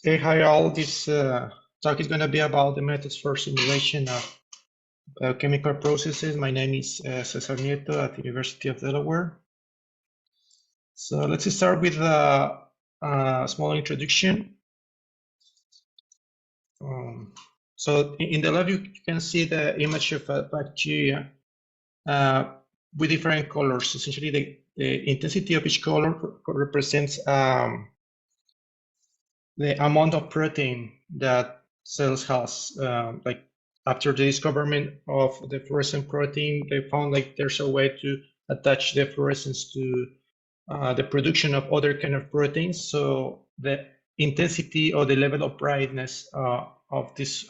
Hey, hi all. This talk is going to be about the methods for simulation of chemical processes. My name is Cesar Nieto at the University of Delaware. So let's start with a small introduction. So in the lab, you can see the image of a bacteria with different colors. Essentially, the intensity of each color represents the amount of protein that cells has. Like after the discovery of the fluorescent protein, they found like there's a way to attach the fluorescence to the production of other kind of proteins. So the intensity or the level of brightness of this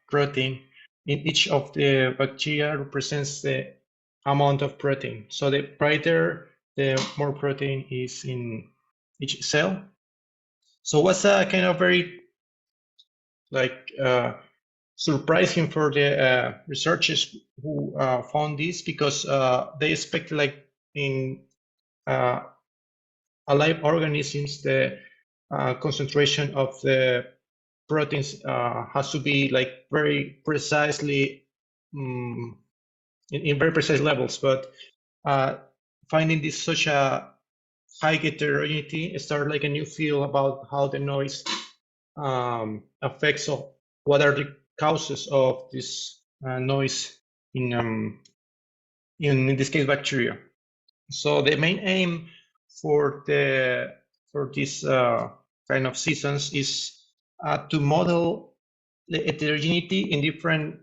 protein in each of the bacteria represents the amount of protein. So the brighter, the more protein is in each cell. So what's a kind of very like surprising for the researchers who found this, because they expect like in alive organisms the concentration of the proteins has to be like very precisely in very precise levels, but finding this such a high heterogeneity start like a new field about how the noise affects of what are the causes of this noise in this case bacteria. So the main aim for this kind of seasons is to model the heterogeneity in different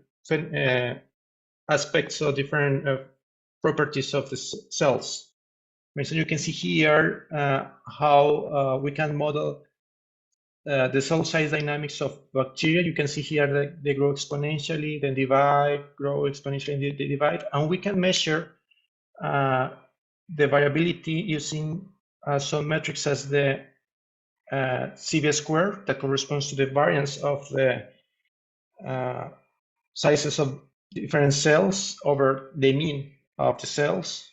aspects of different properties of the cells. So you can see here how we can model the cell size dynamics of bacteria. You can see here that they grow exponentially, then divide, grow exponentially, and they divide. And we can measure the variability using some metrics as the CB square that corresponds to the variance of the sizes of different cells over the mean of the cells.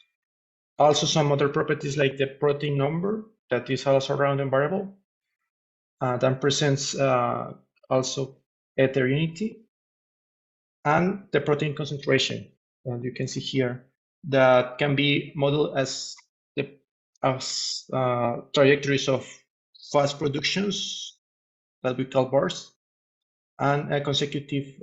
Also some other properties like the protein number that is also a random variable that presents also heterogeneity, and the protein concentration. And you can see here that can be modeled as trajectories of fast productions that we call bars, and consecutive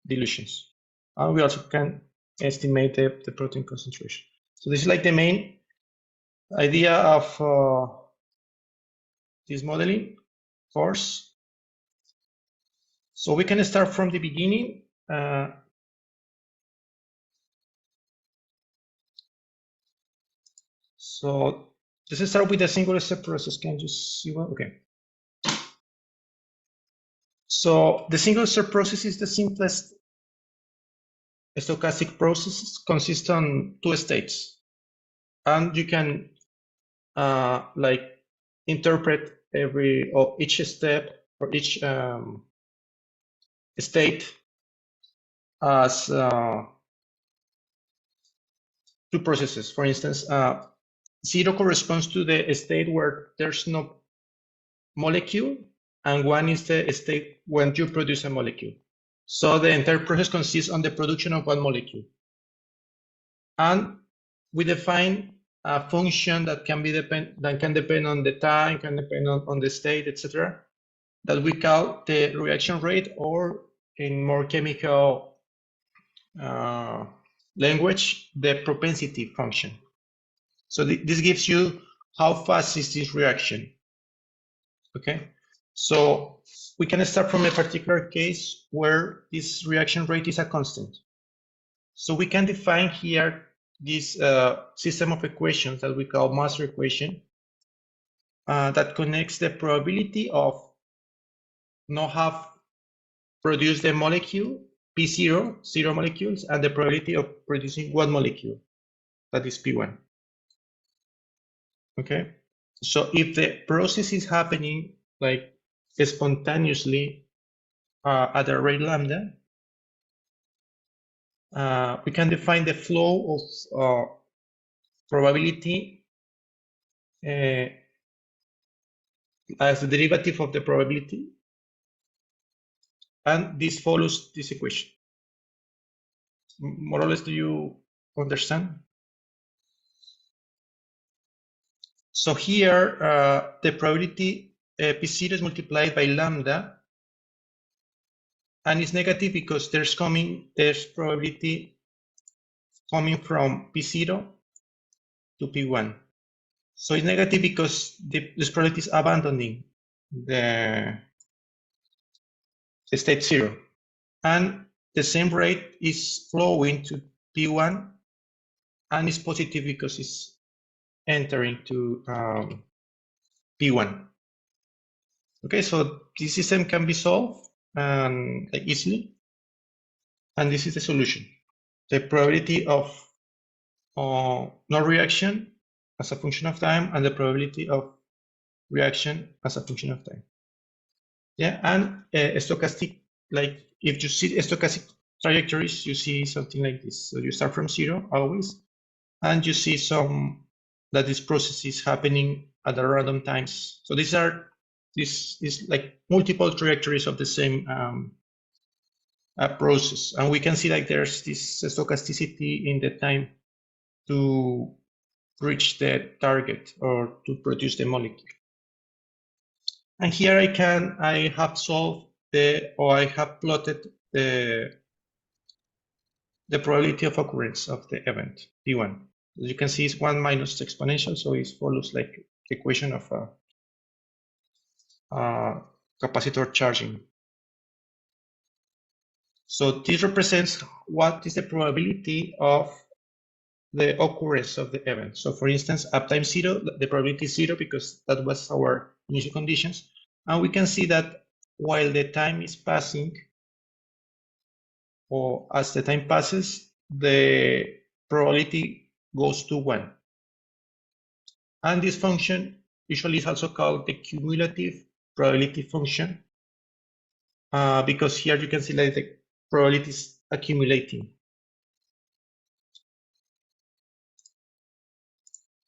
dilutions. And we also can estimate the protein concentration. So this is like the main idea of this modeling course. So we can start from the beginning. So let's start with a single step process. Can you see one? Okay. So the single step process is the simplest stochastic process, consists on two states, and you can like interpret each step or each state as two processes. For instance, 0 corresponds to the state where there's no molecule, and 1 is the state when you produce a molecule. So the entire process consists on the production of one molecule. And we define a function that can depend on the time, can depend on the state, etc., that we call the reaction rate, or in more chemical language, the propensity function. So this gives you how fast is this reaction. Okay, so we can start from a particular case where this reaction rate is a constant. So we can define here this system of equations that we call master equation that connects the probability of not have produced the molecule P0, 0 molecules, and the probability of producing one molecule, that is P1. Okay, so if the process is happening like spontaneously at a rate lambda, we can define the flow of probability as the derivative of the probability, and this follows this equation. More or less, do you understand? So here, the probability P0 is multiplied by lambda, and it's negative because there's probability coming from P0 to P1. So it's negative because this probability is abandoning the state 0. And the same rate is flowing to P1, and it's positive because it's entering to P1. Okay, so this system can be solved easily, and this is the solution. The probability of no reaction as a function of time, and the probability of reaction as a function of time. Yeah, and stochastic, like if you see stochastic trajectories, you see something like this. So you start from 0 always, and you see that this process is happening at the random times. So this is like multiple trajectories of the same process, and we can see like there's this stochasticity in the time to reach the target or to produce the molecule. And here I have solved I have plotted the probability of occurrence of the event P1. As you can see, it's 1 minus exponential, so it follows like the equation of capacitor charging. So this represents what is the probability of the occurrence of the event. So for instance, at time 0, the probability is 0 because that was our initial conditions. And we can see that while the time is passing, or as the time passes, the probability goes to 1. And this function usually is also called the cumulative probability function, because here you can see that the probability is accumulating.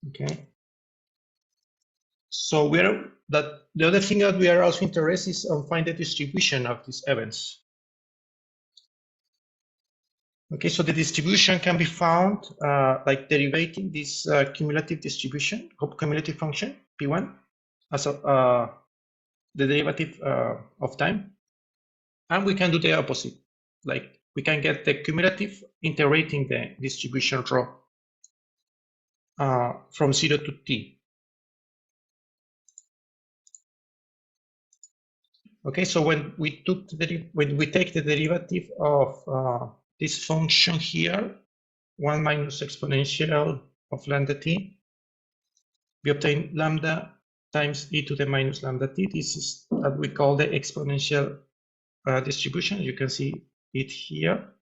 Okay. So the other thing that we are also interested is on find the distribution of these events. Okay, so the distribution can be found like derivating this cumulative distribution, cumulative function P1 as the derivative of time, and we can do the opposite. Like we can get the cumulative integrating the distribution rho from 0 to t. Okay, so when we take the derivative of this function here, 1 minus exponential of lambda t, we obtain lambda times e to the minus lambda t. This is what we call the exponential distribution. You can see it here.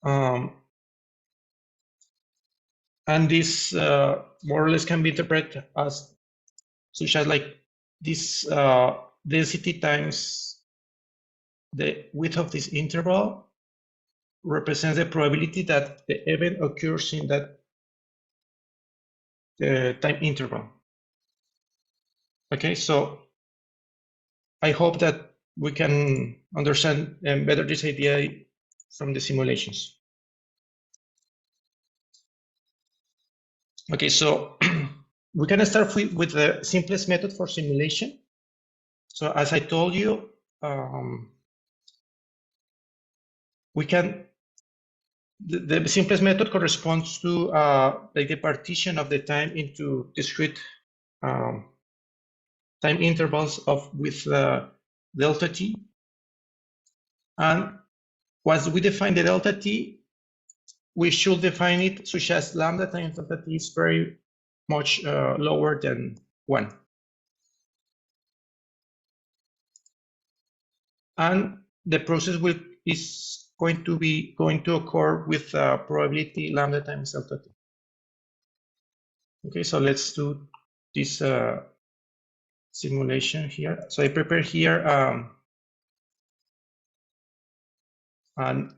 And this more or less can be interpreted as such as like this density times the width of this interval represents the probability that the event occurs in that time interval. Okay, so I hope that we can understand better this idea from the simulations. Okay, so we can start with the simplest method for simulation. So as I told you, we can, the simplest method corresponds to like the partition of the time into discrete time intervals with delta t. And once we define the delta t, we should define it such as lambda times delta t is very much lower than 1. And the process is going to occur with probability lambda times delta t. Okay, so let's do this simulation here. So I prepare here a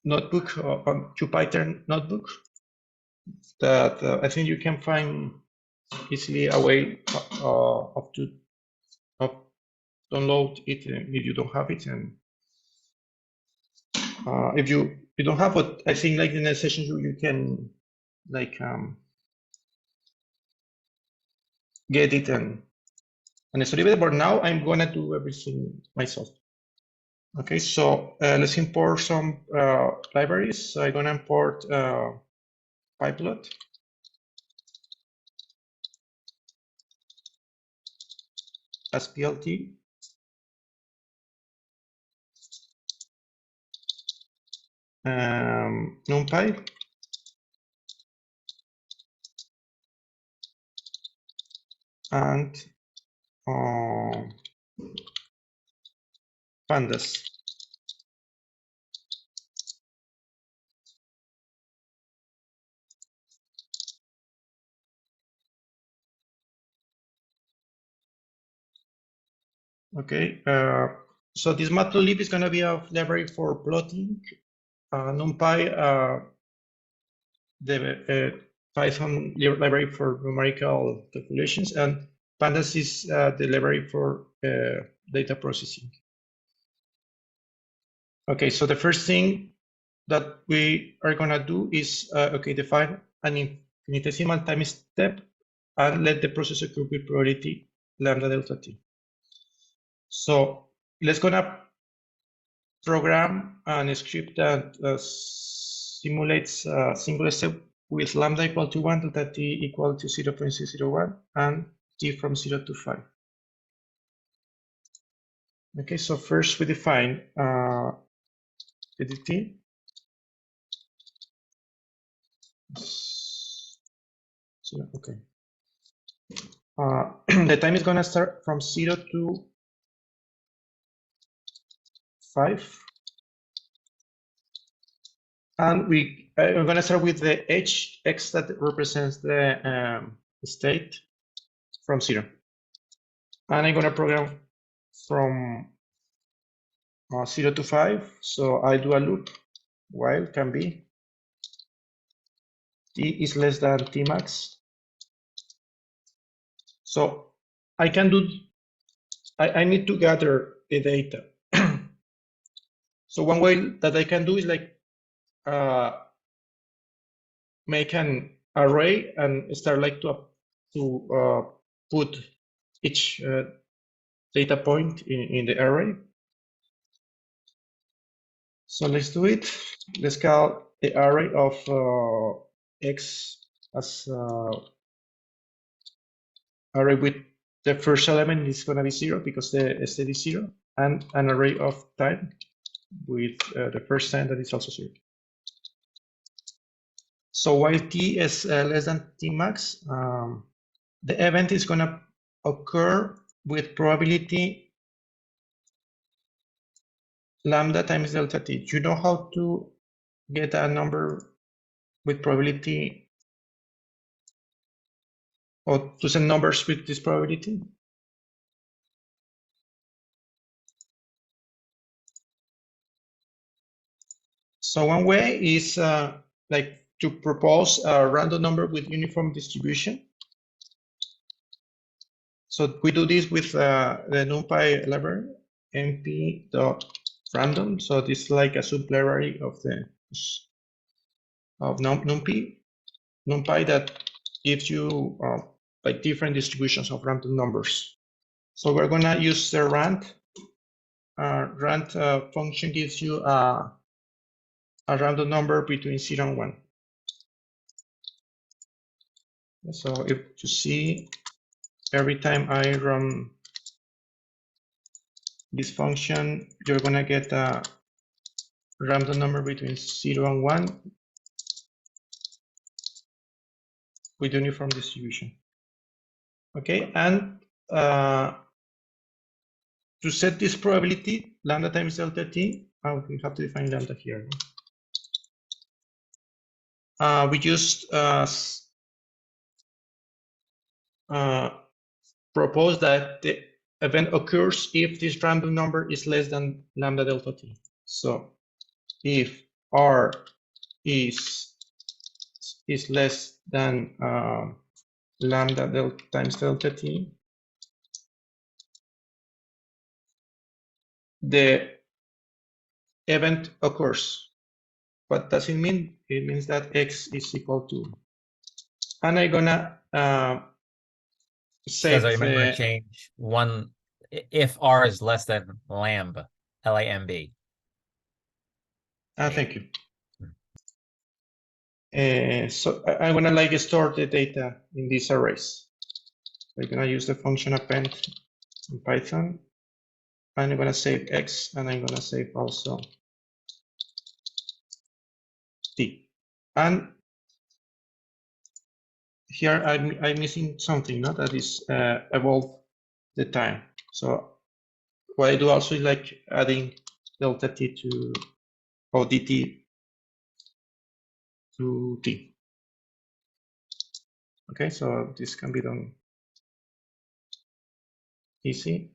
notebook on Jupyter notebook that I think you can find easily a way of download it if you don't have it, and if you don't have it, I think like in the session you can like get it and study it. But now I'm gonna do everything myself. Okay, so let's import some libraries. So I'm gonna import Pyplot, SPLT, NumPy, and pandas. Okay, so this matplotlib is gonna be a library for plotting. NumPy, the Python library for numerical calculations, and pandas is the library for data processing. Okay, so the first thing that we are gonna do is okay, define an infinitesimal time step and let the process occur with priority lambda delta t. So let's gonna program a script that simulates a single step with lambda equal to 1, delta t equal to 0.601, and t from 0 to 5. Okay, so first we define DT. So, okay. The time is gonna start from 0 to 5. And I'm gonna start with the x that represents the state from 0. And I'm gonna program from 0 to 5. So I do a loop while can be t is less than t max. So I can do, I need to gather the data. So one way that I can do is like make an array and start like to put each data point in the array. So let's do it. Let's call the array of x as array with the first element is going to be 0 because the state is 0, and an array of time with the first time that is also 0. So while t is less than t max, the event is going to occur with probability lambda times delta t. Do you know how to get a number with probability or to send numbers with this probability? So one way is like to propose a random number with uniform distribution. So we do this with the NumPy library, np.random. So this is like a sub-library of the NumPy that gives you like different distributions of random numbers. So we're gonna use the rand. Rand function gives you a random number between 0 and 1. So if you see, every time I run this function, you're gonna get a random number between 0 and 1 with uniform distribution. Okay, and to set this probability, lambda times delta t, we have to define lambda here. We just propose that the event occurs if this random number is less than lambda delta t. So if r is less than lambda delta times delta t, the event occurs. What does it mean? It means that x is equal to, and I'm gonna Says I save might want to change one if R is less than lamb, LAMB. thank you. So I'm gonna like store the data in these arrays. I'm gonna use the function append in Python. I'm gonna save x, and I'm gonna save also t. And here I'm missing something, no? That is evolve the time. So what I do also is like adding delta t to, or dt to t. Okay, so this can be done easy.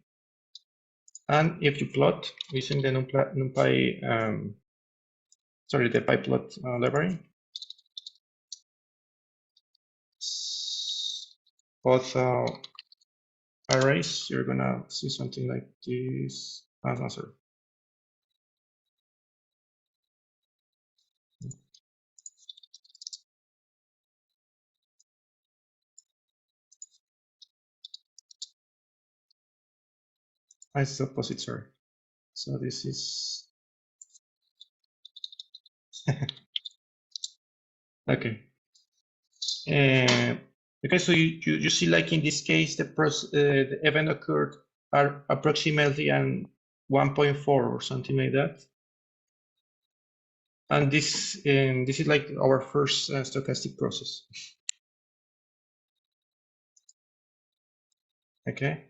And if you plot using the NumPy, sorry, the pyplot library, both arrays, you're gonna see something like this. No, sorry. It's the opposite, sorry. So this is okay. Okay, so you see, like in this case, the event occurred are approximately an 1.4 or something like that. And this is like our first stochastic process. Okay.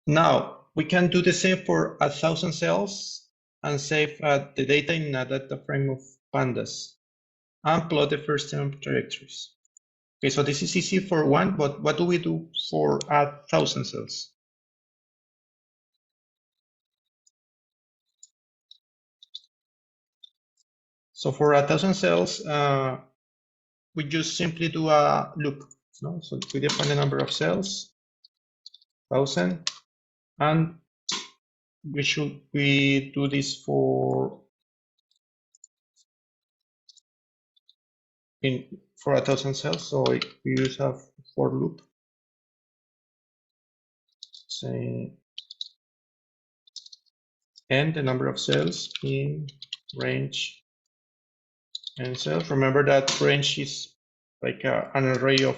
Now we can do the same for 1,000 cells and save the data in a data frame of pandas and plot the first term trajectories. Okay, so this is easy for one, but what do we do for 1,000 cells? So for 1,000 cells, we just simply do a loop. No? So we define the number of cells, 1,000, and we do this for 1,000 cells. So we use a for loop. Say and the number of cells in range and cells. Remember that range is like an array of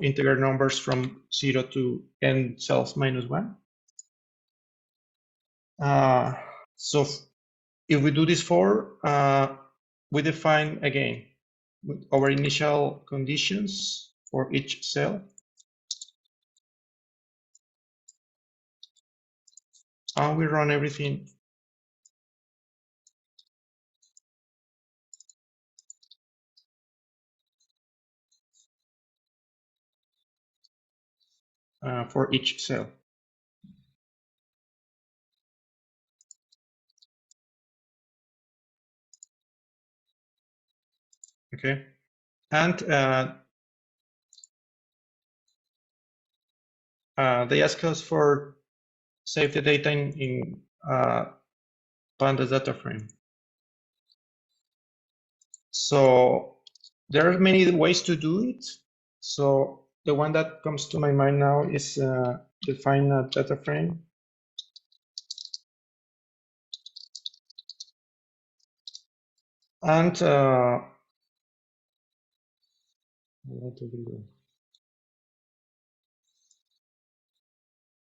integer numbers from 0 to n cells minus 1. So if we do this for, we define again our initial conditions for each cell. And we run everything. For each cell. Okay, and they ask us for save the data in pandas data frame. So there are many ways to do it. So the one that comes to my mind now is define a data frame. And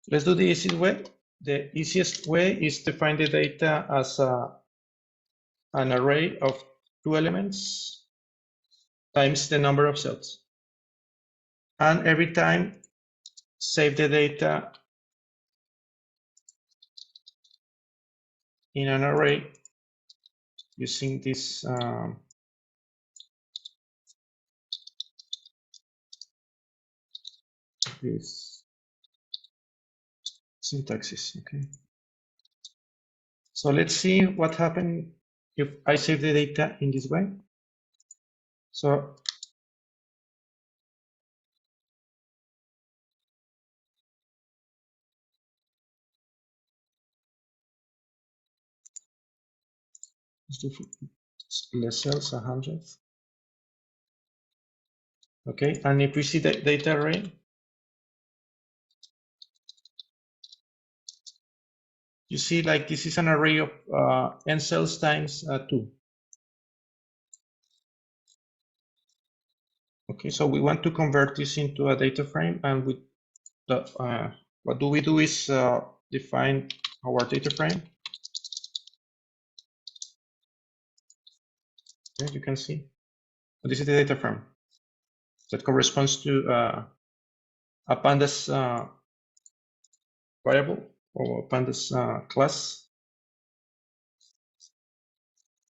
let's do the easiest way. The easiest way is to find the data as an array of 2 elements times the number of cells. And every time save the data in an array using this this syntaxes. Okay. So let's see what happens if I save the data in this way. So the cells 100. Okay, and if we see the data array, you see like this is an array of n cells times 2. Okay, so we want to convert this into a data frame, and with the, what we do is define our data frame. Okay, you can see this is the data frame that corresponds to a pandas variable or pandas class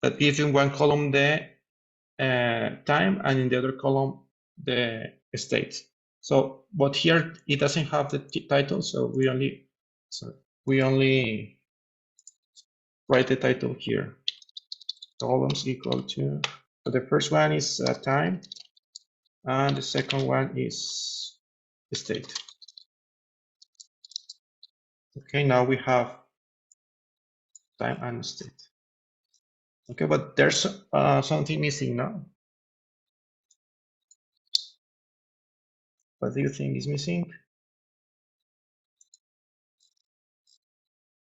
that gives in one column the time and in the other column the state. So, but here it doesn't have the title, so we only write the title here. Columns equal to, so the first one is time, and the second one is state. Okay, now we have time and state. Okay, but there's something missing now. What do you think is missing?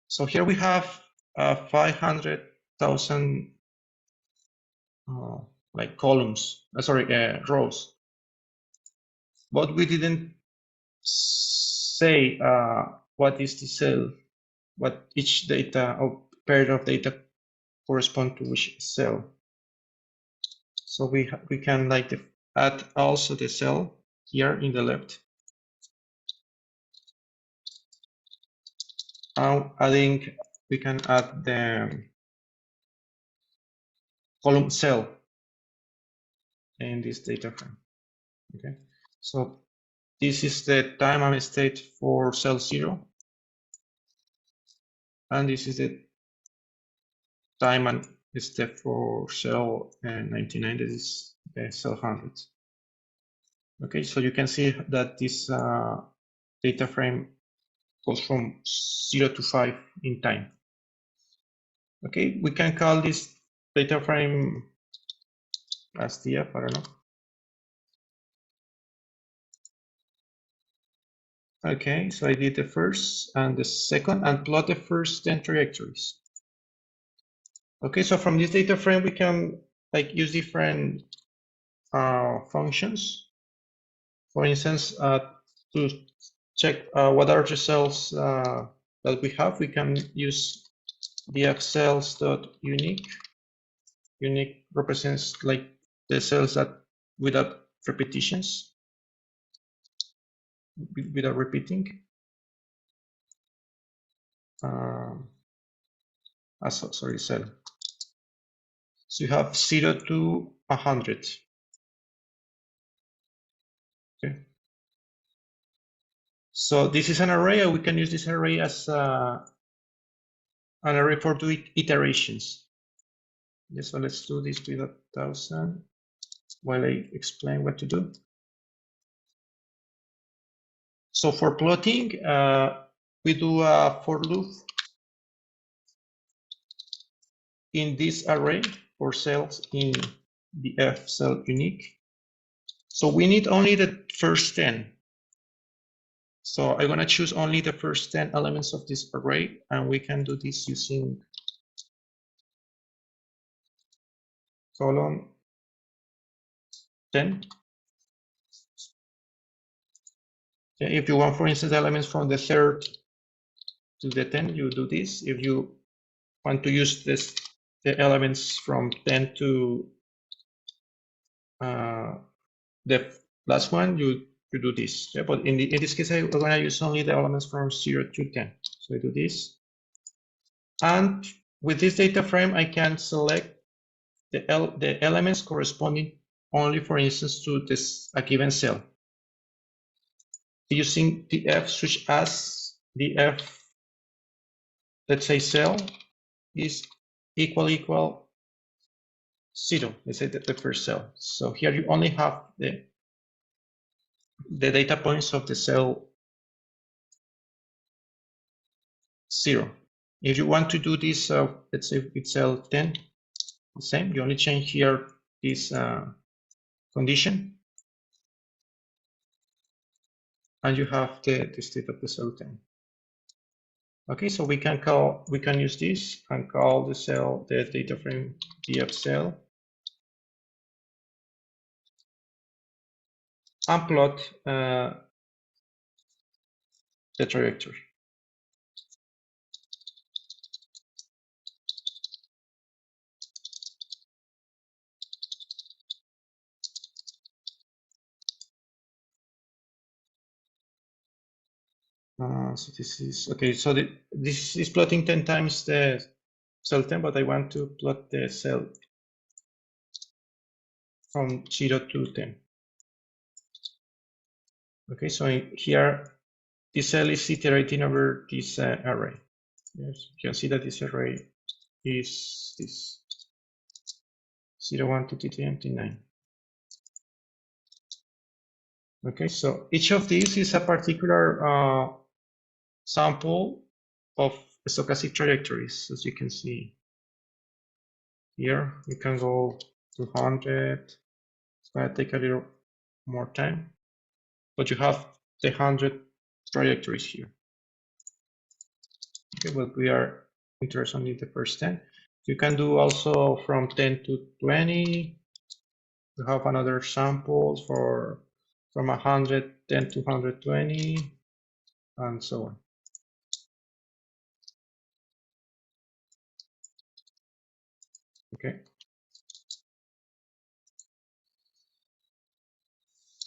So here we have 500,000 like columns, rows. But we didn't say what is the cell, what each data or pair of data correspond to which cell. So we can like add also the cell here in the left. Adding, we can add the column cell in this data frame. Okay, so this is the time and state for cell 0, and this is the time and state for cell 99. This is the cell 100. Okay, so you can see that this data frame goes from 0 to 5 in time. Okay, we can call this data frame as df, I don't know. Okay, so I did the first and the second and plot the first 10 trajectories. Okay, so from this data frame, we can like use different functions. For instance, to check what are the cells that we have, we can use dfcells.unique. Unique represents like the cells that without repetitions, without repeating. Sorry, cell. So you have 0 to 100. Okay. So this is an array, and we can use this array as an array for two iterations. Yes, so let's do this with 1,000 while I explain what to do. So for plotting, we do a for loop in this array for cells in the F cell unique. So we need only the first 10. So I'm going to choose only the first 10 elements of this array, and we can do this using column 10. If you want, for instance, elements from the 3rd to the 10, you do this. If you want to use the elements from 10 to the last one, you do this. Yeah, but in this case, I'm going to use only the elements from 0 to 10. So I do this. And with this data frame, I can select the elements corresponding only, for instance, to a given cell. Using df such as df, let's say cell is equal 0. Let's say the first cell. So here you only have the data points of the cell 0. If you want to do this, let's say with cell 10, same. You only change here this condition, and you have the state of the cell time. Okay, so we can use this and call the data frame df cell and plot the trajectory. So this is okay. So this is plotting 10 times the cell time, but I want to plot the cell from 0 to 10. Okay, so here this cell is iterating over this array. Yes, you can see that this array is this 0, 1, 2, 3, 9. Okay, so each of these is a particular sample of stochastic trajectories, as you can see here. We can go to 100. It's going to take a little more time, but you have the 100 trajectories here. Okay, but we are interested in the first 10. You can do also from 10 to 20. You have another sample for from 110 to 120, and so on. Okay.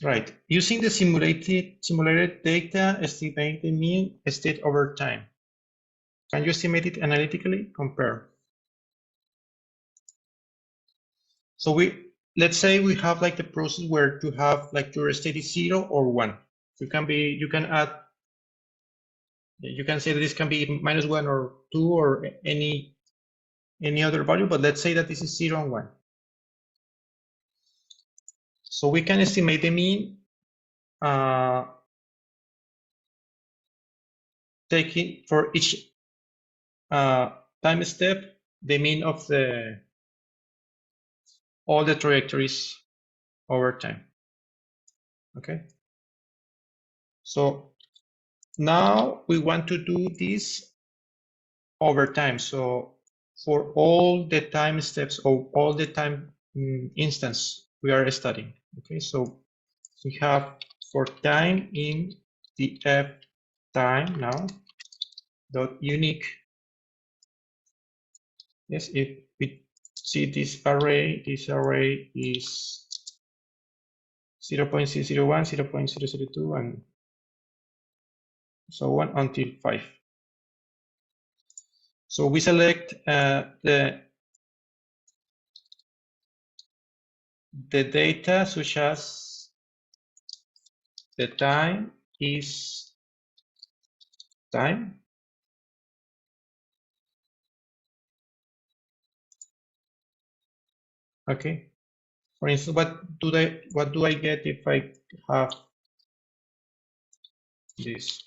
Right. Using the simulated data, estimate the mean state over time. Can you estimate it analytically? Compare. So let's say we have like the process where to have like your state is 0 or 1. You can add, you can say that this can be -1 or 2 or any other value, but let's say that this is 0 and 1. So we can estimate the mean taking for each time step the mean of all the trajectories over time. Okay. So now we want to do this over time. So for all the time steps or all the time instance we are studying. Okay. So we have for time in the f time now dot unique. Yes, if we see this array is 0.001, 0.002, and so on until 5. So we select the data such as the time is time. Okay. For instance, what do I get if I have this?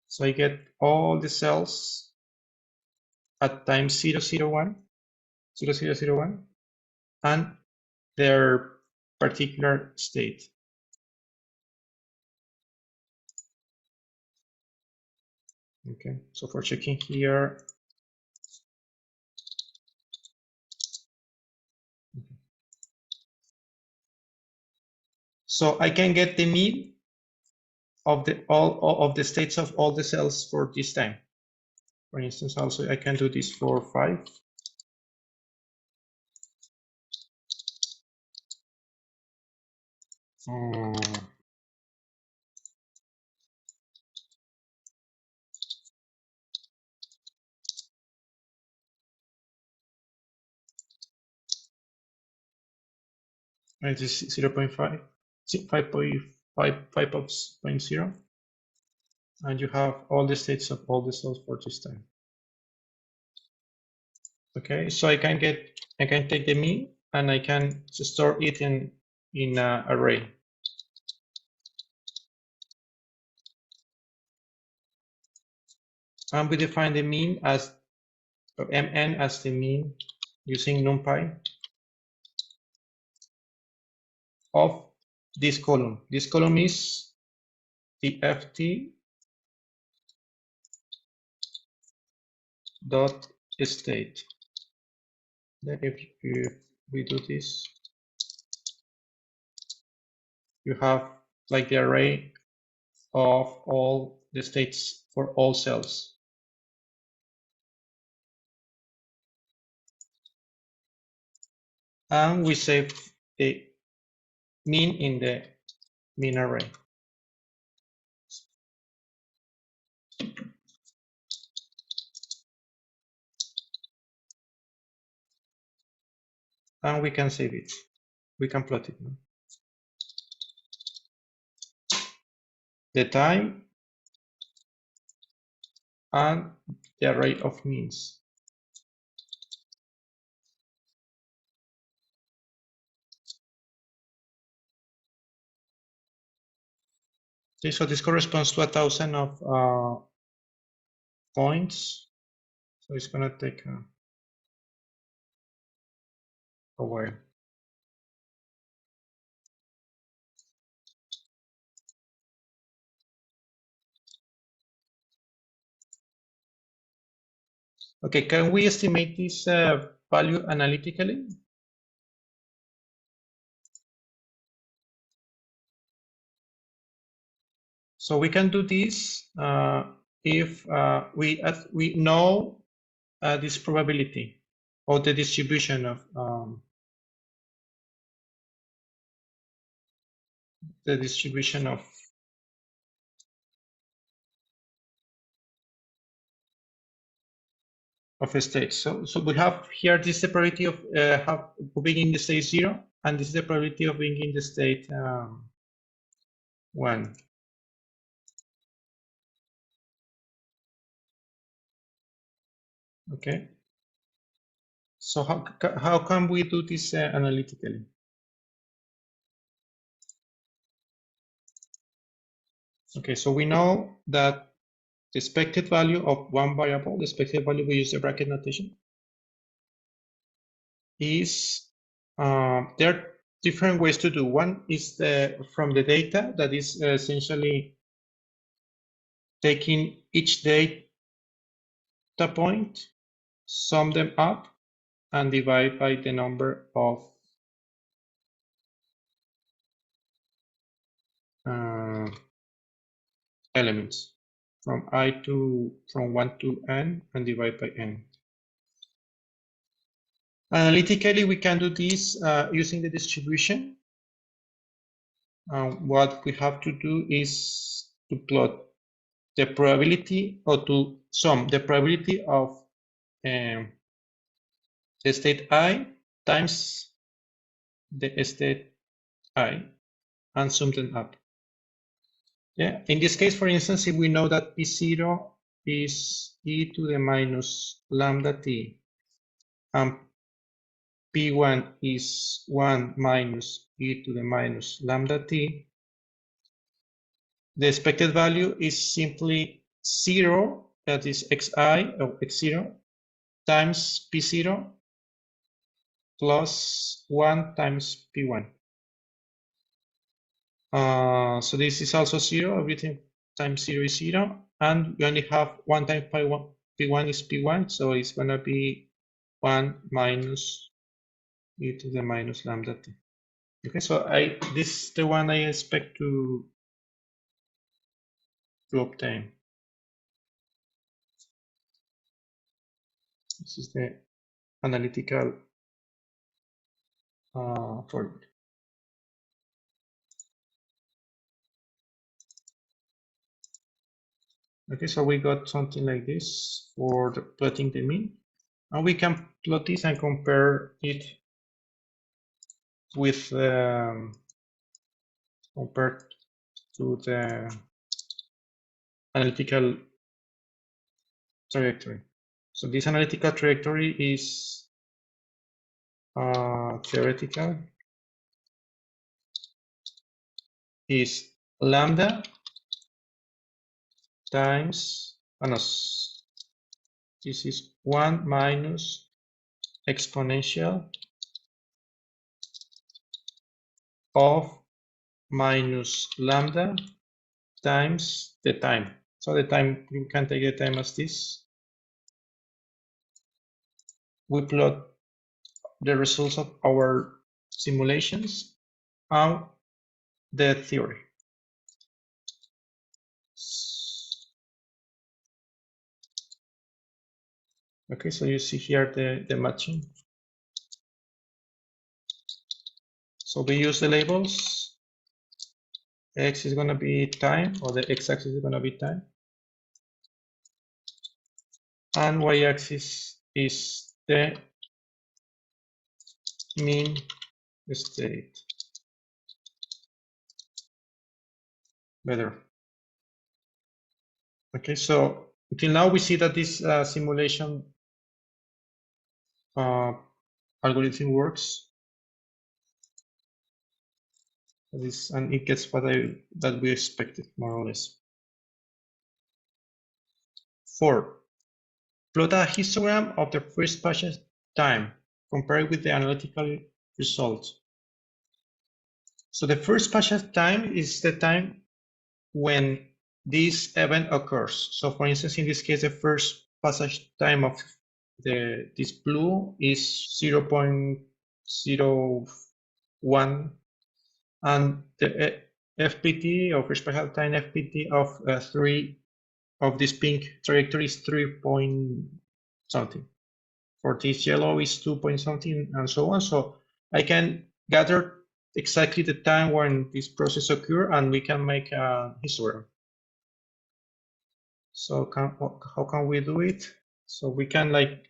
So I get all the cells at time 001, 0001, and their particular state. Okay, so for checking here, so I can get the mean of all of the states of all the cells for this time. For instance, also I can do this for 5. It is 0.5, 5.0, and you have all the states of all the cells for this time. Okay, so I can take the mean and I can store it in an array. And we define the mean as So mn as the mean using NumPy of this column. This column is the ft dot state. Then if we do this, you have like the array of all the states for all cells. And we save the mean in the mean array. And we can save it. We can plot it now. The time and the array of means. Okay, so this corresponds to 1,000 of points. So it's gonna take a while. Okay, can we estimate this value analytically? So we can do this if we know this probability or the distribution of of states. So we have here this is the probability of being in the state 0, and this is the probability of being in the state 1. Okay. So how can we do this analytically? Okay, so we know that the expected value of one variable, the expected value, we use the bracket notation, is there are different ways to do. One is from the data, that is essentially taking each data point, sum them up, and divide by the number of elements from 1 to n, and divide by n. Analytically, we can do this using the distribution. What we have to do is to plot the probability, or to sum the probability of the state I times the state I, and sum them up. Yeah. In this case, for instance, if we know that P0 is e to the minus lambda t, and P1 is 1 minus e to the minus lambda t, the expected value is simply 0, that is xi or x0, times P0 plus 1 times P1. So this is also 0, everything times 0 is 0, and we only have 1 times P1 is P1, so it's going to be 1 minus e to the minus lambda t. Okay, so this is the one I expect to obtain. This is the analytical formula. Okay, so we got something like this for plotting the mean, and we can plot this and compare it with compared to the analytical trajectory. So this analytical trajectory is theoretical, is lambda times, this is 1 minus exponential of minus lambda times the time. So the time, you can take the time as this. We plot the results of our simulations and the theory. Okay, so you see here the matching. So we use the labels. X is going to be time, or the x-axis is going to be time. And y-axis is the mean state. Better. Okay, so until now we see that this simulation algorithm works. And it gets what that we expected, more or less. 4. Plot a histogram of the first passage time compared with the analytical result. So the first passage time is the time when this event occurs. So for instance, in this case, the first passage time of this blue is 0.01, and the FPT, or first passage time FPT of 3 of this pink trajectory is 3 point something. For this yellow is 2 point something, and so on. So I can gather exactly the time when this process occur, and we can make a histogram. So how can we do it? So we can like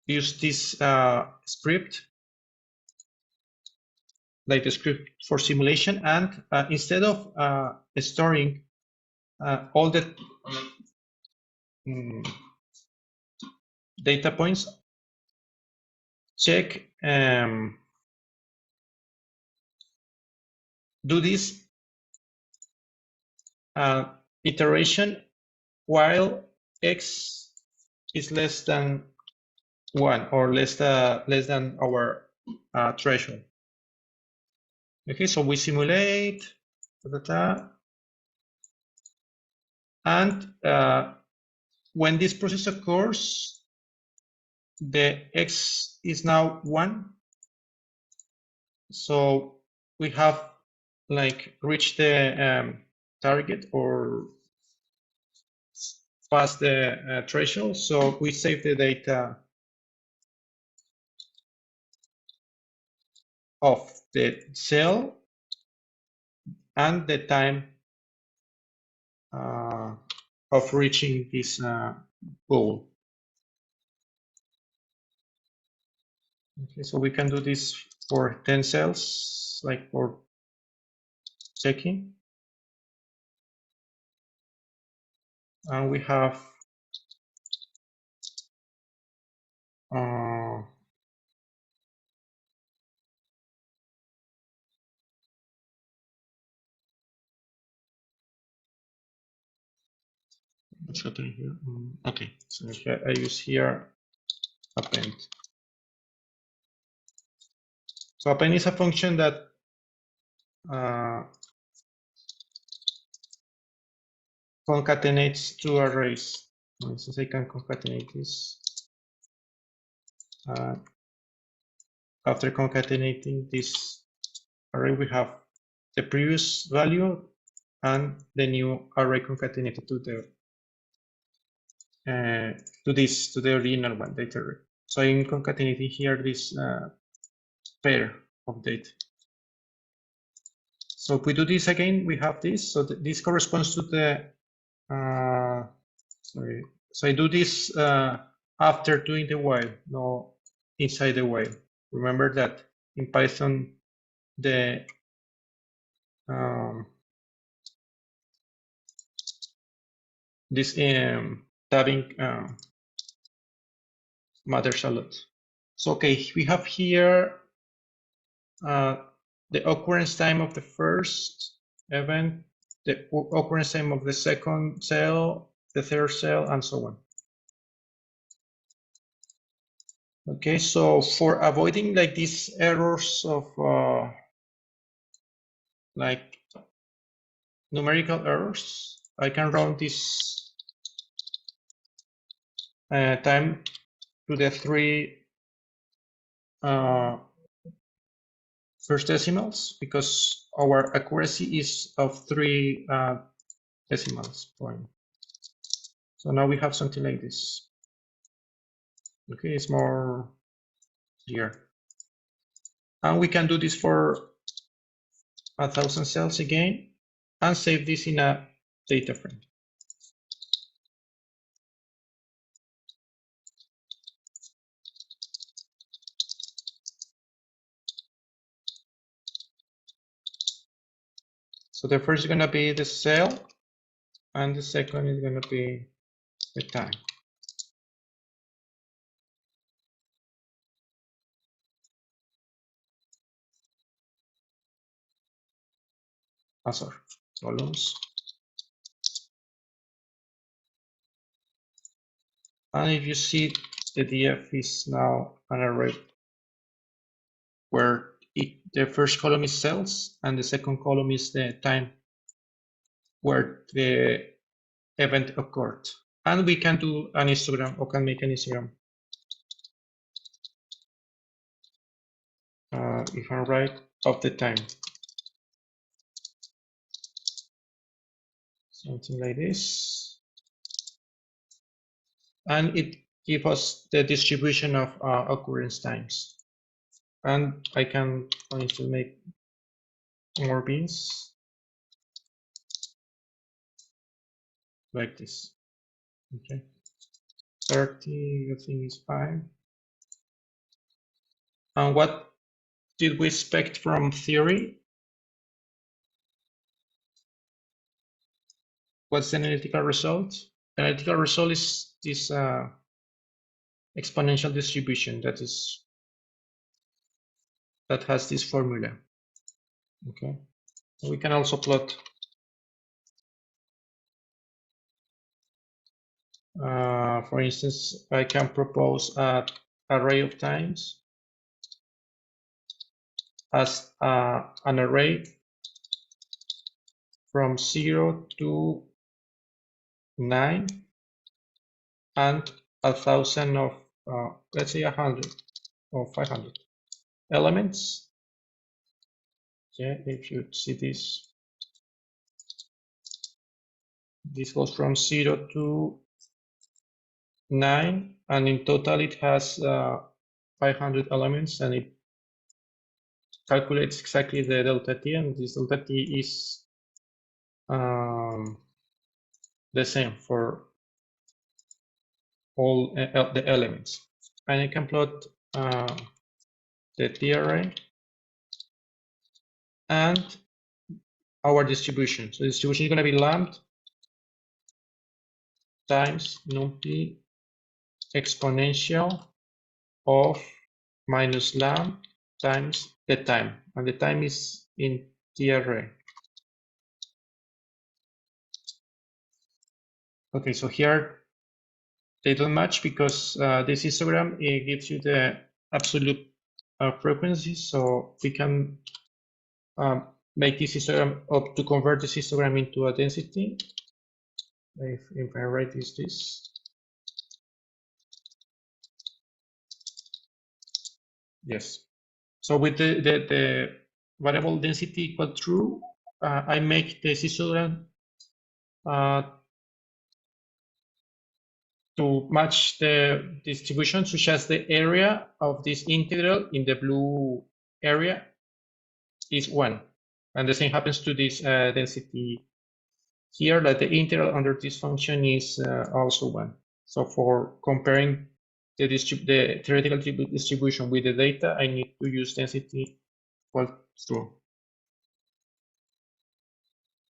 use this script, like the script for simulation, and instead of storing all the data points, check do this iteration while x is less than 1, or less than our threshold. Okay, so we simulate, and when this process occurs, the x is now 1. So we have like reached the target, or past the threshold. So we save the data of the cell and the time of reaching this goal. Okay, so we can do this for 10 cells, like for checking. And we have what's happening here? Okay, so I use here append. So append is a function that concatenates two arrays. For instance, I can concatenate this. After concatenating this array, we have the previous value and the new array concatenated to the original one, data array. So I'm concatenating here this pair of data. So if we do this again, we have this. So this corresponds to the sorry. So I do this after doing the while, no inside the while. Remember that in Python, the this tabbing matters a lot. So okay, we have here the occurrence time of the first event, the occurrence time of the second cell, the third cell, and so on. Okay, so for avoiding like these errors of like numerical errors, I can round this time to the 3 first decimals, because our accuracy is of 3 decimals point. So now we have something like this. Okay, it's more clear. And we can do this for 1,000 cells again and save this in a data frame. So the first is going to be the cell, and the second is going to be the time. Sorry, columns. And if you see, the DF is now an array where the first column is cells and the second column is the time where the event occurred. And we can do an histogram, or can make an histogram. If I'm right, of the time. Something like this. And it gives us the distribution of occurrence times. And I can, for instance, make more beans like this. Okay, 30, I think is fine. And what did we expect from theory? What's the analytical result? The analytical result is this exponential distribution that has this formula. Okay, we can also plot. For instance, I can propose an array of times as an array from 0 to 9 and 1,000 of, let's say 100 or 500 elements. Yeah, if you see this goes from 0 to 9, and in total it has 500 elements, and it calculates exactly the delta t, and this delta t is the same for all the elements. And I can plot the t array and our distribution. So the distribution is going to be lambda times num exponential of minus lambda times the time, and the time is in t array. Okay, so here they don't match because this histogram, it gives you the absolute frequency, so we can make this histogram up to convert this histogram into a density. If I write this. Yes. So with the variable density equal true, I make the histogram to match the distribution, such as the area of this integral in the blue area is 1. And the same happens to this density here, that the integral under this function is also 1. So for comparing the theoretical distribution with the data, I need to use density equal true.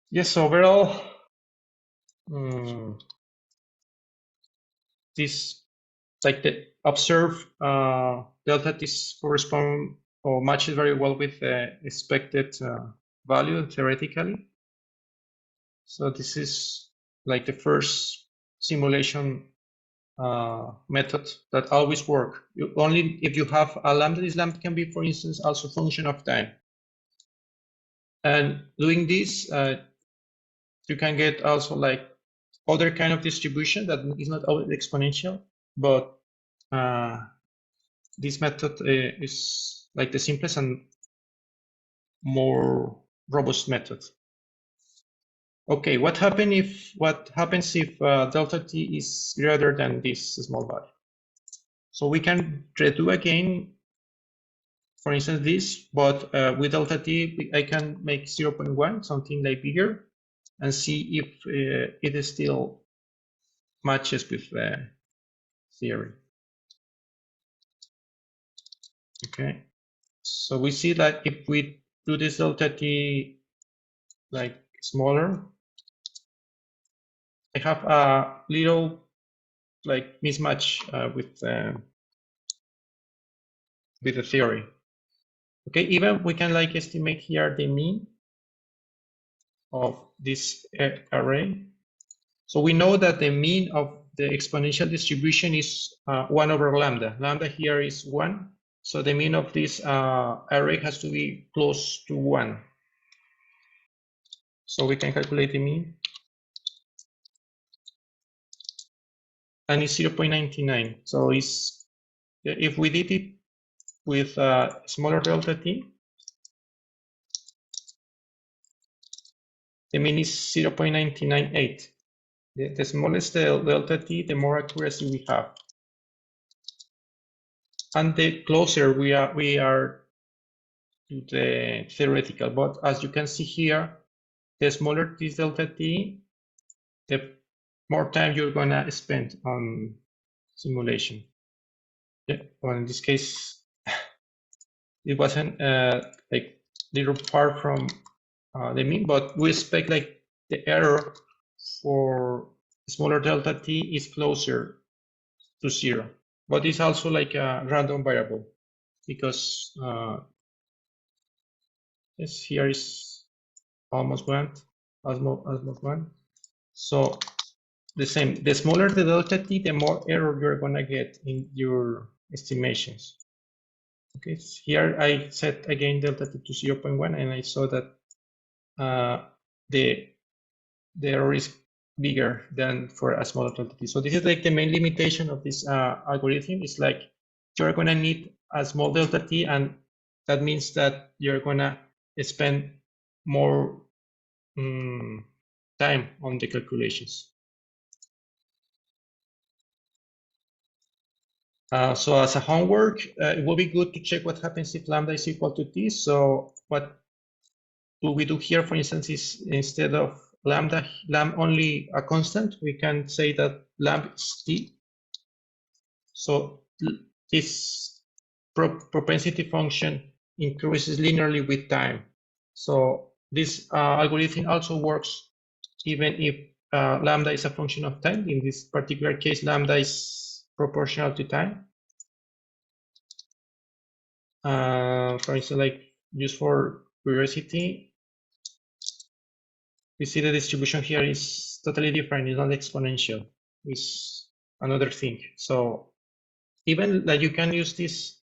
Yes, overall, this, like the observed delta t correspond or matches very well with the expected value theoretically. So this is like the first simulation method that always work. Only if you have a lambda, this lambda can be, for instance, also function of time. And doing this, you can get also like other kind of distribution that is not always exponential, but this method is like the simplest and more robust method. Okay, what happens if delta t is greater than this small value? So we can redo again, for instance, this, but with delta t, I can make 0.1, something like bigger, and see if it is still matches with the theory. Okay, so we see that if we do this delta t like smaller, I have a little like mismatch with the theory. Okay, even we can like estimate here the mean of this array. So we know that the mean of the exponential distribution is 1 over lambda. Lambda here is 1. So the mean of this array has to be close to 1. So we can calculate the mean. And it's 0.99. So it's, if we did it with smaller delta t, the mean is 0.998. The smallest delta t, the more accuracy we have. And the closer we are to the theoretical. But as you can see here, the smaller this delta t, the more time you're gonna spend on simulation. Yeah, well, in this case, it wasn't like little far from the mean, but we expect like the error for smaller delta t is closer to 0. But it's also like a random variable because yes, here is almost 1, almost 1. So the same, the smaller the delta t, the more error you're gonna get in your estimations. Okay, here I set again delta t to 0.1, and I saw that the error is bigger than for a smaller delta t. So this is like the main limitation of this algorithm. It's like you're gonna need a small delta t, and that means that you're gonna spend more time on the calculations. So as a homework, it will be good to check what happens if lambda is equal to t. So what we do here, for instance, is instead of lambda only a constant, we can say that lambda is t. So this propensity function increases linearly with time. So this algorithm also works even if lambda is a function of time. In this particular case, lambda is proportional to time. For instance, like used for curiosity, we see the distribution here is totally different. It's not exponential. It's another thing. So even that you can use this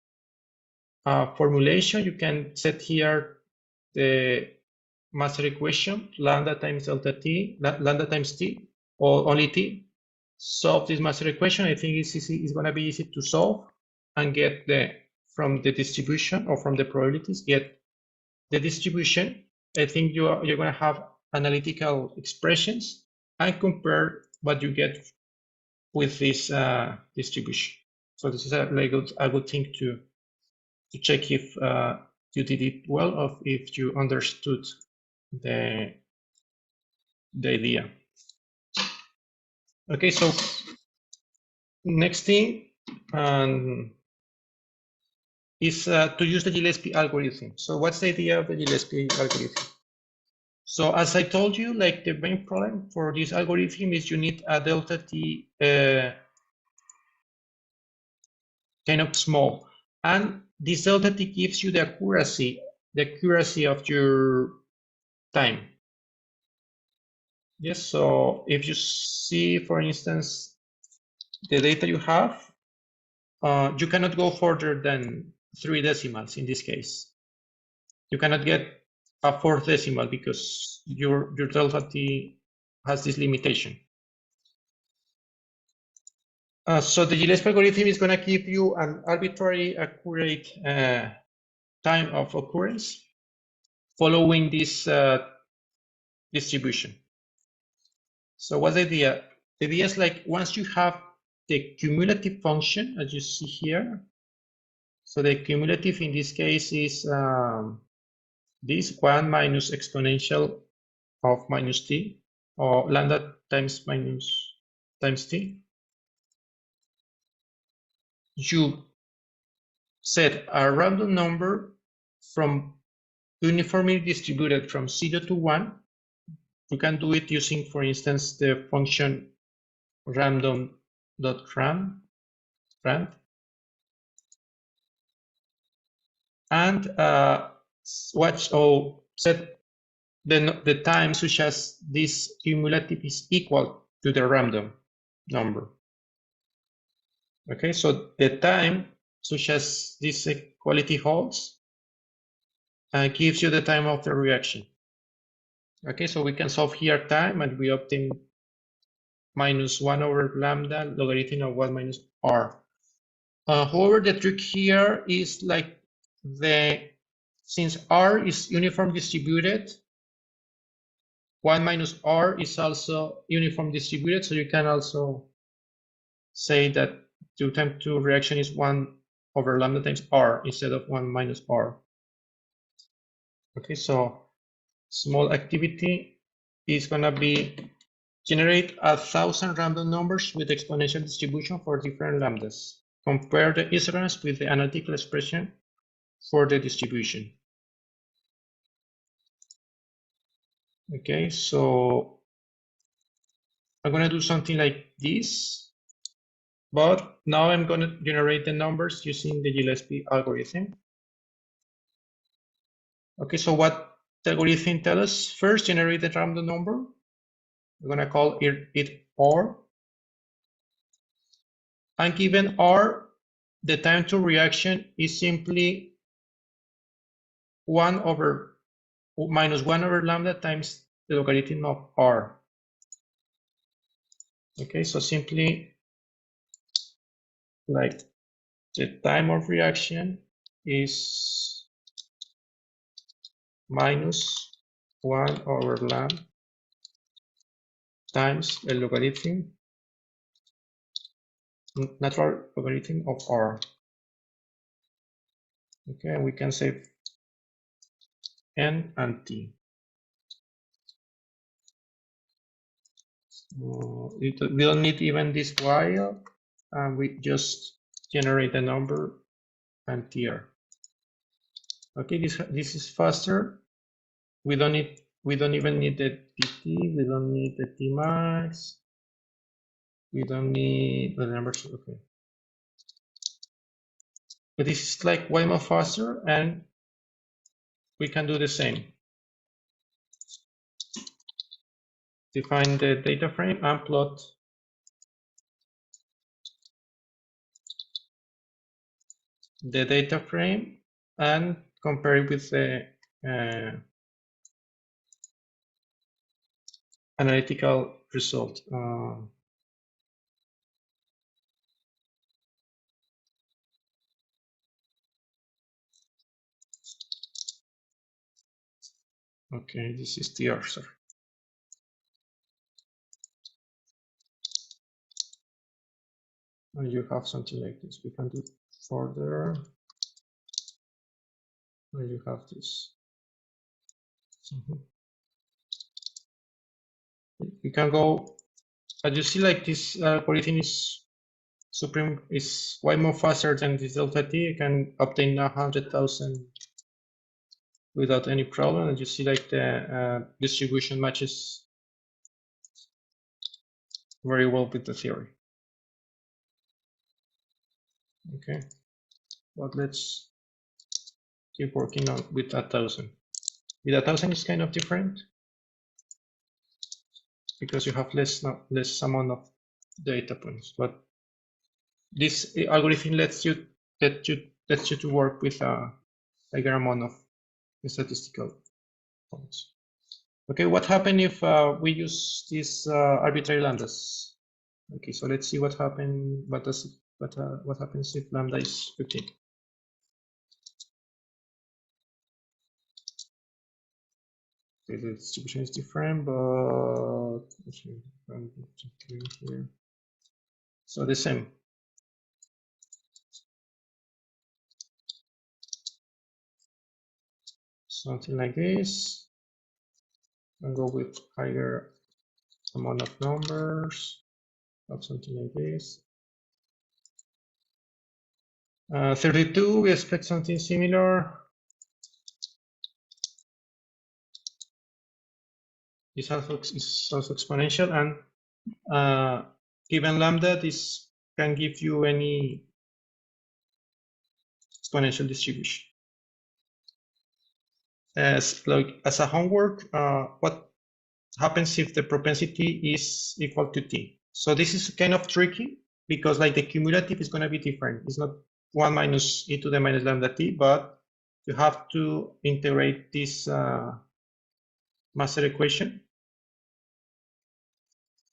formulation, you can set here the master equation, lambda times delta t, lambda times t, or only t. Solve this master equation. I think it's easy. It's gonna be easy to solve and get from the distribution or from the probabilities, get the distribution. I think you're gonna have analytical expressions and compare what you get with this distribution. So this is a good thing to check if you did it well or if you understood the idea. Okay, so next thing is to use the Gillespie algorithm. So what's the idea of the Gillespie algorithm? So as I told you, like the main problem for this algorithm is you need a delta t kind of small, and this delta t gives you the accuracy of your time. Yes, so if you see, for instance, the data you have, you cannot go further than 3 decimals in this case. You cannot get a fourth decimal because your delta t has this limitation. So the Gillespie algorithm is going to give you an arbitrary accurate time of occurrence following this distribution. So what's the idea? The idea is like once you have the cumulative function, as you see here. So the cumulative in this case is this 1 minus exponential of minus t, or lambda times t. You set a random number from uniformly distributed from 0 to 1. You can do it using, for instance, the function random.rand. And set the time such as this cumulative is equal to the random number. Okay, so the time such as this equality holds gives you the time of the reaction. Okay, so we can solve here time and we obtain minus 1 over lambda logarithm of 1 minus r. However, the trick here is like since r is uniform distributed, 1 minus r is also uniform distributed, so you can also say that the time to reaction is 1 over lambda times r instead of 1 minus r. Okay, so small activity is going to be generate 1,000 random numbers with exponential distribution for different lambdas. Compare the histograms with the analytical expression for the distribution. Okay, so I'm going to do something like this, but now I'm going to generate the numbers using the Gillespie algorithm. Okay, so what the algorithm tells us, first generate the random number. We're going to call it R. And given R, the time to reaction is simply 1 over minus 1 over lambda times the logarithm of R. Okay, so simply like the time of reaction is minus 1 over lambda times the logarithm, natural logarithm of R. Okay, and we can say n and t. We don't need even this while, and we just generate the number and here. Okay, this is faster. We don't even need the pt. We don't need the t max. We don't need the numbers. Okay, but this is like way more faster, and we can do the same. Define the data frame and plot the data frame and compare it with the analytical result. Okay, this is the answer. And you have something like this. We can do further. And you have this. You can go, as you see, like this algorithm is way more faster than this delta t. You can obtain 100,000 without any problem. And you see, like the distribution matches very well with the theory. Okay, but let's keep working on with 1,000. With 1,000 is kind of different because you have less amount of data points, but this algorithm lets you to work with a bigger amount of statistical points. Okay, what happens if we use these arbitrary lambdas? Okay, so let's see what happens. What happens if lambda is 15? Okay, the distribution is different, but let's see, here. So the same. Something like this. And go with higher amount of numbers. Of something like this. 32, we expect something similar. It's also exponential, and given lambda, this can give you any exponential distribution. As a homework, what happens if the propensity is equal to t? So this is kind of tricky because like the cumulative is going to be different. It's not 1 minus e to the minus lambda t, but you have to integrate this master equation.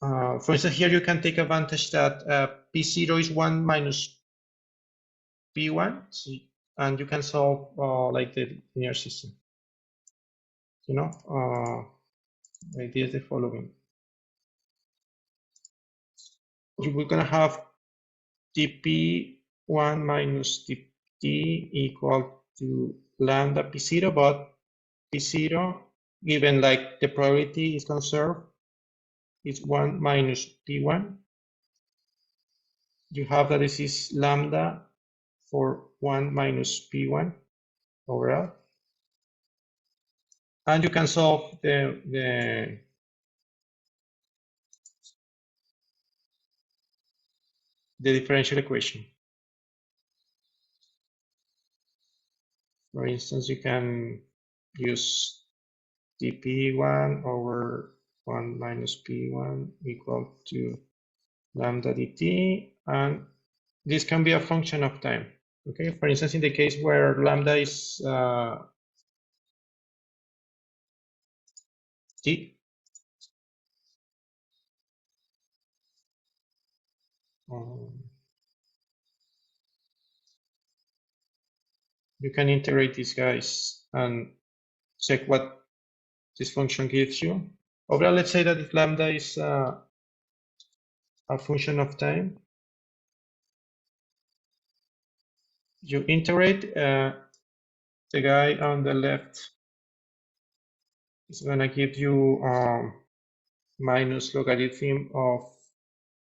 For instance, here you can take advantage that P0 is 1 minus P1, and you can solve like the linear system. You know, like this, the following. We're going to have TP1 minus TP equal to lambda P0, but P0, given like the probability is conserved, is 1 minus P1. You have that this is lambda for 1 minus P1 overall. And you can solve the differential equation. For instance, you can use dp1 over 1 minus p1 equal to lambda dt, and this can be a function of time. Okay, for instance, in the case where lambda is t, you can integrate these guys and check what this function gives you. Overall, let's say that if lambda is a function of time, you integrate, the guy on the left is going to give you minus logarithm of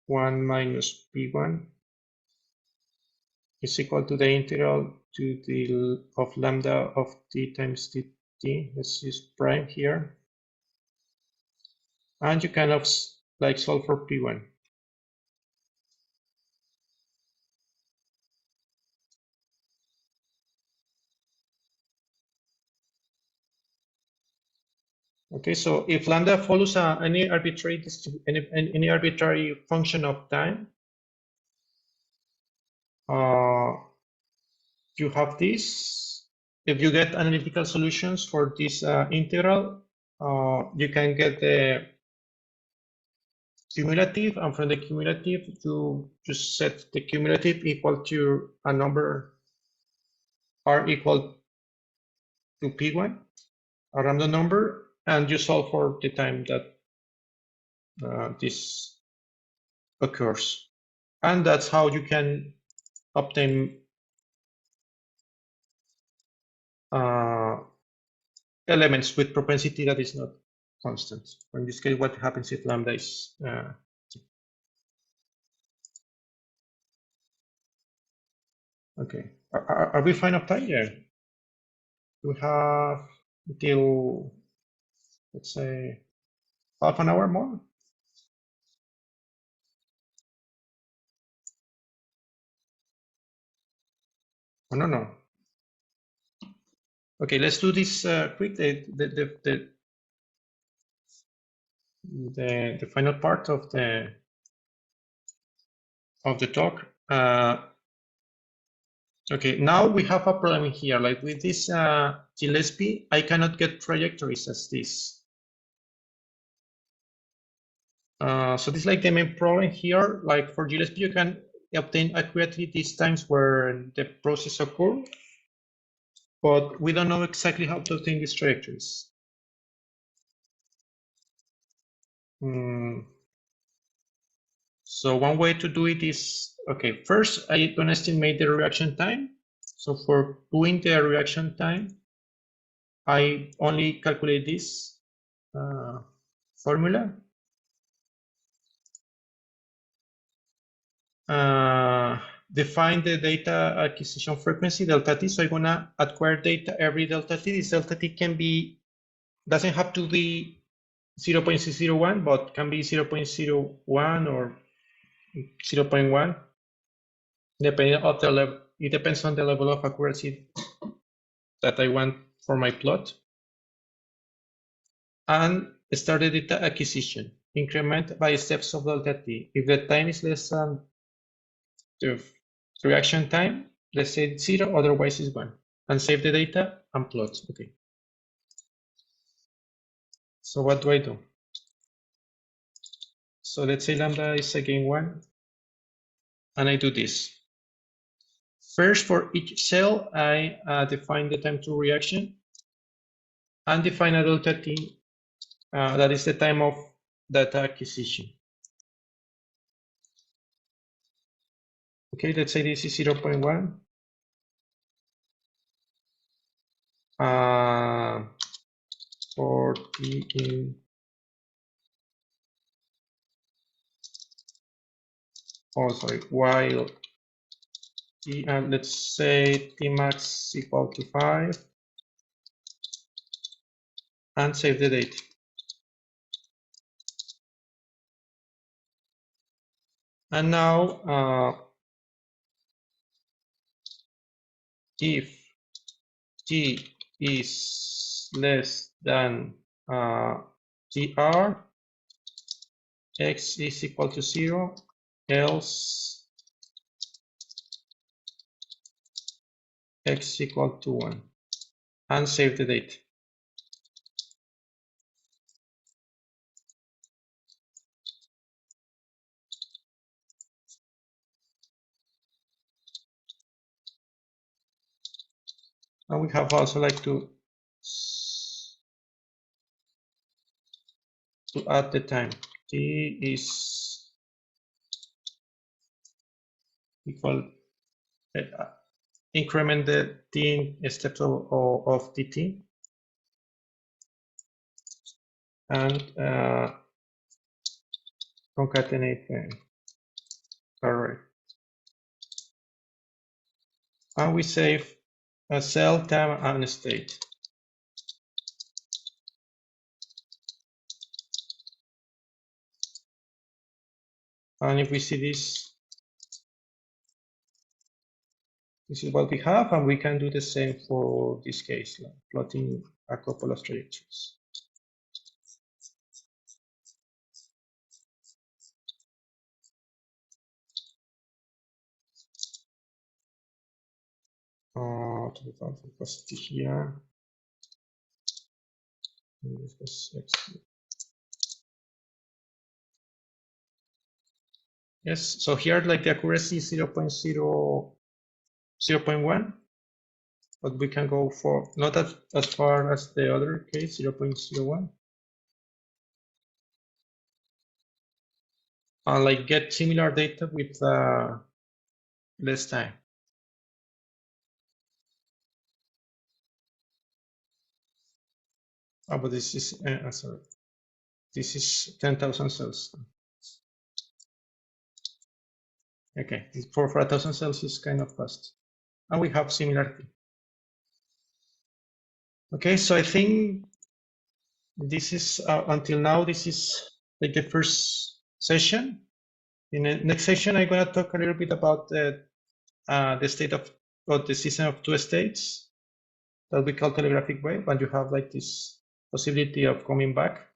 1 minus p1 is equal to the integral to the of lambda of t times dt. Let's use prime here. And you kind of like solve for p1. Okay, so if lambda follows any arbitrary any arbitrary function of time, you have this. If you get analytical solutions for this integral, you can get the cumulative, and from the cumulative, you just set the cumulative equal to a number r equal to p1, a random number, and you solve for the time that this occurs. And that's how you can obtain elements with propensity that is not constant. In this case, what happens if lambda is okay? Are we fine of time? Yeah. We have until, let's say, half an hour more. Oh, no. Okay, let's do this quick. The final part of the talk. Okay, now we have a problem here. Like with this Gillespie, I cannot get trajectories as this. So this is like the main problem here. Like for Gillespie, you can obtain accurately these times where the process occurs, but we don't know exactly how to obtain these trajectories. So one way to do it is, okay, first I don't estimate the reaction time. So for doing the reaction time, I only calculate this formula. Define the data acquisition frequency, delta t. So I'm gonna acquire data every delta t. This delta t can be, doesn't have to be 0.001, but can be 0.01 or 0.1, depending on the level. It depends on the level of accuracy that I want for my plot. And start the data acquisition. Increment by steps of delta t. If the time is less than the reaction time, let's say it's 0, otherwise it's 1. And save the data and plot. Okay. So what do I do? So let's say lambda is again 1. And I do this. First, for each cell, I define the time to reaction and define a delta t. That is the time of data acquisition. Okay, let's say this is 0.1. For t in while t, let's say t max equal to 5, and save the date. And now if t is less than tr, x is equal to 0, else x equal to 1, and save the date. And we have also like to add the time. T is equal, increment the t steps of dt, and concatenate them. Correct. And we save a cell, time, and state. And if we see this, this is what we have, and we can do the same for this case, like plotting a couple of trajectories. To the velocity here. This was x. Yes, so here like the accuracy is 0.1, but we can go for not as far as the other case, 0.01. And like get similar data with less time. Oh, but this is, sorry, this is 10,000 cells. Okay, for 1,000 cells is kind of fast. And we have similarity. Okay, so I think this is, until now, this is like the first session. In the next session, I'm gonna talk a little bit about the state of, or the system of two states that we call telegraphic wave, and you have like this possibility of coming back.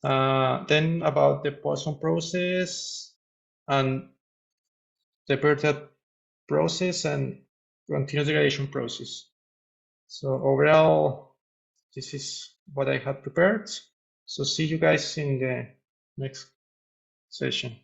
Then about the Poisson process, and separate that process and continue the gradation process. So overall, this is what I had prepared. So see you guys in the next session.